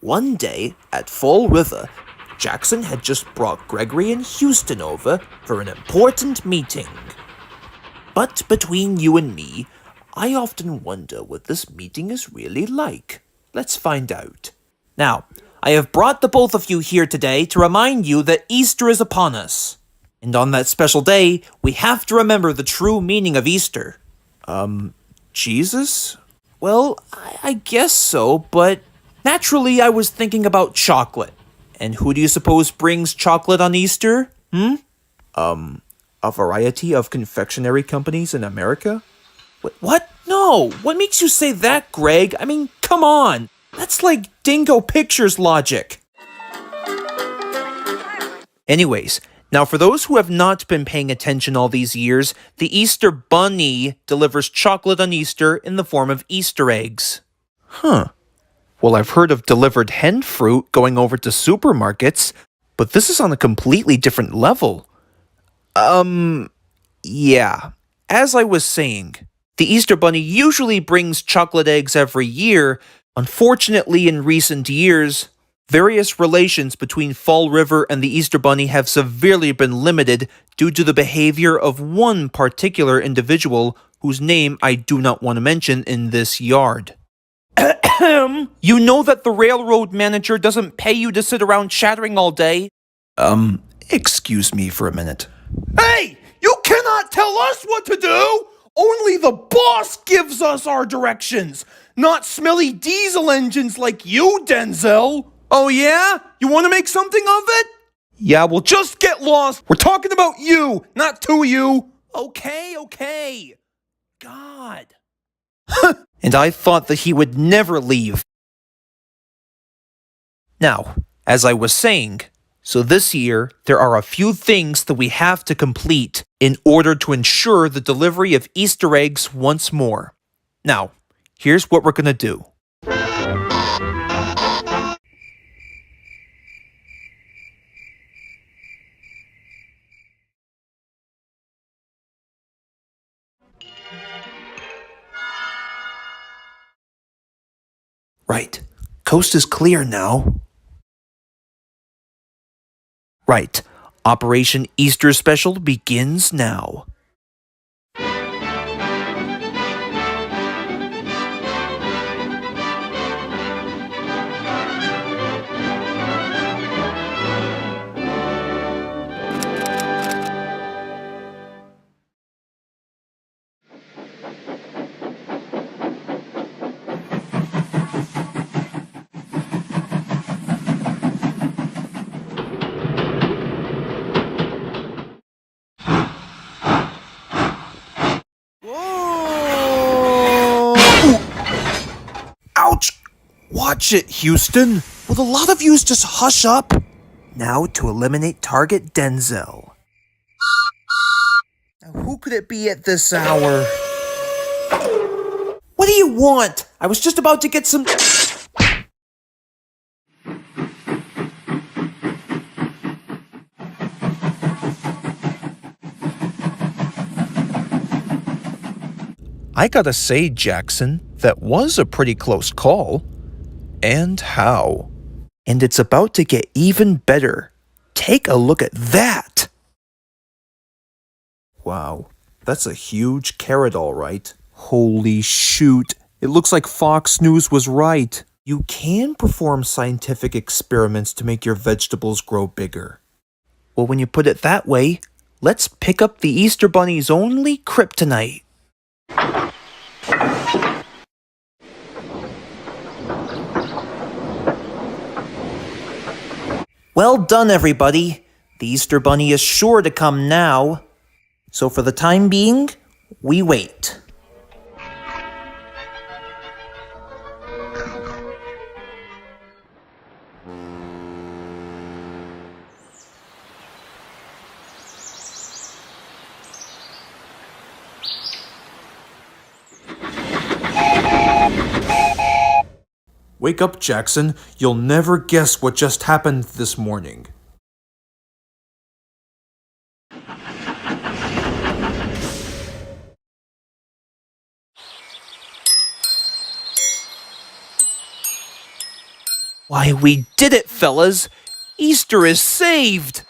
One day, at Fall River, Jaxon had just brought Gregory and Houston over for an important meeting. But between you and me, I often wonder what this meeting is really like. Let's find out. Now, I have brought the both of you here today to remind you that Easter is upon us. And on that special day, we have to remember the true meaning of Easter. Jesus? Well, I guess so, but naturally I was thinking about chocolate. And who do you suppose brings chocolate on Easter? A variety of confectionery companies in America? What? No! What makes you say that, Greg? I mean, come on! That's like Dingo Pictures logic. Anyways, now for those who have not been paying attention all these years, the Easter Bunny delivers chocolate on Easter in the form of Easter eggs. Huh. Well, I've heard of delivered hen fruit going over to supermarkets, but this is on a completely different level. Yeah. As I was saying, the Easter Bunny usually brings chocolate eggs every year. Unfortunately, in recent years, various relations between Fall River and the Easter Bunny have severely been limited due to the behavior of one particular individual whose name I do not want to mention in this yard. You know that the railroad manager doesn't pay you to sit around chattering all day? Excuse me for a minute. Hey! You cannot tell us what to do! Only the boss gives us our directions, not smelly diesel engines like you, Denzel. Oh yeah? You want to make something of it? Yeah, well just get lost. We're talking about you, not to you. Okay. God. And I thought that he would never leave. Now, as I was saying, so this year, there are a few things that we have to complete in order to ensure the delivery of Easter eggs once more. Now, here's what we're going to do. Right. Coast is clear now. Right. Operation Easter Special begins now. Ouch! Watch it, Houston. Will a lot of yous just hush up? Now to eliminate target Denzel. Now who could it be at this hour? What do you want? I was just about to get some... I gotta say, Jaxon, that was a pretty close call. And how? And it's about to get even better. Take a look at that! Wow, that's a huge carrot, all right. Holy shoot, it looks like Fox News was right. You can perform scientific experiments to make your vegetables grow bigger. Well, when you put it that way, let's pick up the Easter Bunny's only kryptonite. Well done, everybody. The Easter Bunny is sure to come now. So for the time being, we wait. Wake up, Jaxon. You'll never guess what just happened this morning. Why, we did it, fellas! Easter is saved!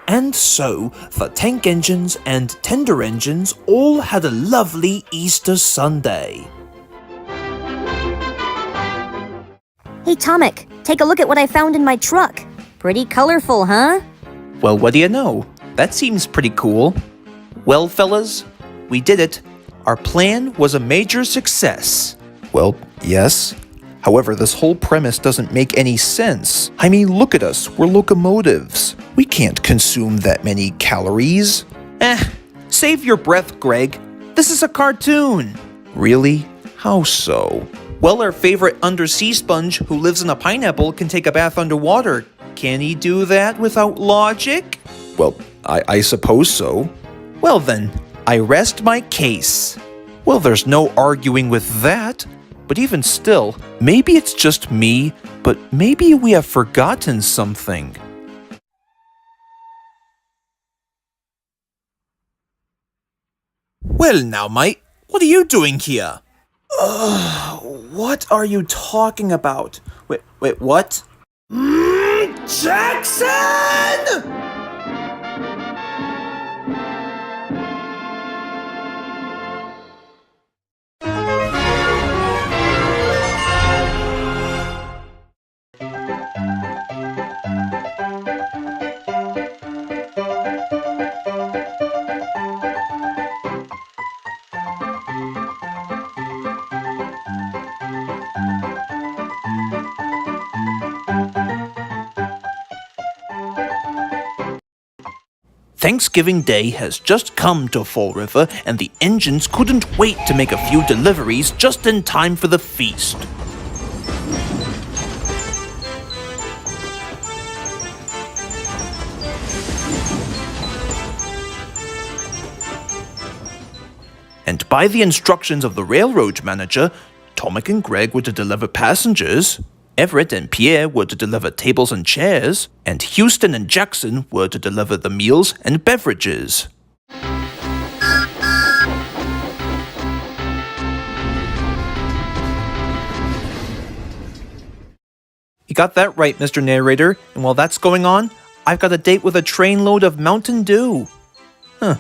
And so, the tank engines and tender engines all had a lovely Easter Sunday. Hey Tomek, take a look at what I found in my truck. Pretty colorful, huh? Well, what do you know? That seems pretty cool. Well, fellas, we did it. Our plan was a major success. Well, yes. However, this whole premise doesn't make any sense. I mean, look at us, we're locomotives. We can't consume that many calories. Save your breath, Greg. This is a cartoon. Really? How so? Well, our favorite undersea sponge who lives in a pineapple can take a bath underwater. Can he do that without logic? Well, I suppose so. Well then, I rest my case. Well, there's no arguing with that. But even still, maybe it's just me, but maybe we have forgotten something. Well now, mate, what are you doing here? What are you talking about? Wait, what? Jaxon! Thanksgiving Day has just come to Fall River, and the engines couldn't wait to make a few deliveries just in time for the feast. And by the instructions of the railroad manager, Tomek and Greg were to deliver passengers, Everett and Pierre were to deliver tables and chairs, and Houston and Jaxon were to deliver the meals and beverages. You got that right, Mr. Narrator, and while that's going on, I've got a date with a trainload of Mountain Dew. I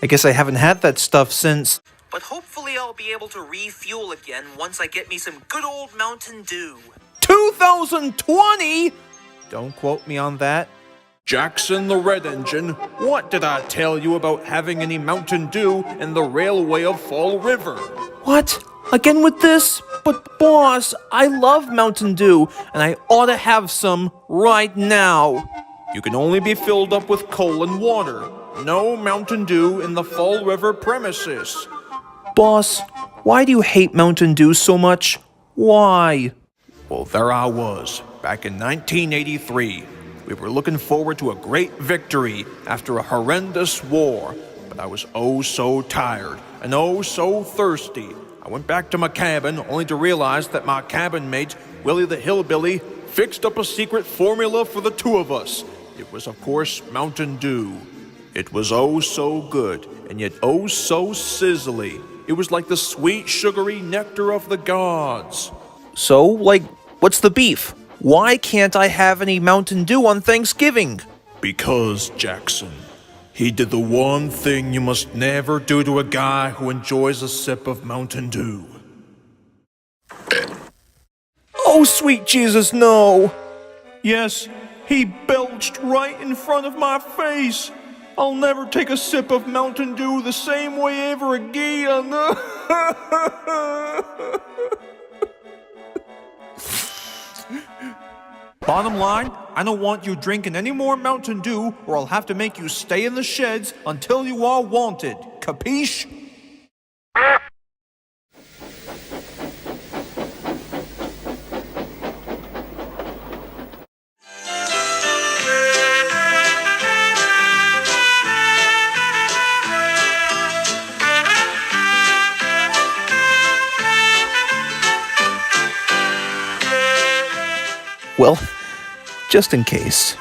guess I haven't had that stuff since... But hopefully I'll be able to refuel again once I get me some good old Mountain Dew. 2020? Don't quote me on that. Jaxon the Red Engine, what did I tell you about having any Mountain Dew in the railway of Fall River? What? Again with this? But boss, I love Mountain Dew, and I ought to have some right now. You can only be filled up with coal and water. No Mountain Dew in the Fall River premises. Boss, why do you hate Mountain Dew so much? Why? Well, there I was, back in 1983. We were looking forward to a great victory after a horrendous war, but I was oh so tired and oh so thirsty. I went back to my cabin only to realize that my cabin mate, Willie the Hillbilly, fixed up a secret formula for the two of us. It was, of course, Mountain Dew. It was oh so good, and yet oh so sizzly. It was like the sweet, sugary nectar of the gods. So, what's the beef? Why can't I have any Mountain Dew on Thanksgiving? Because, Jaxon, he did the one thing you must never do to a guy who enjoys a sip of Mountain Dew. Oh, sweet Jesus, no! Yes, he belched right in front of my face. I'll never take a sip of Mountain Dew the same way ever again. Bottom line, I don't want you drinking any more Mountain Dew, or I'll have to make you stay in the sheds until you are wanted. Capiche? Well, just in case.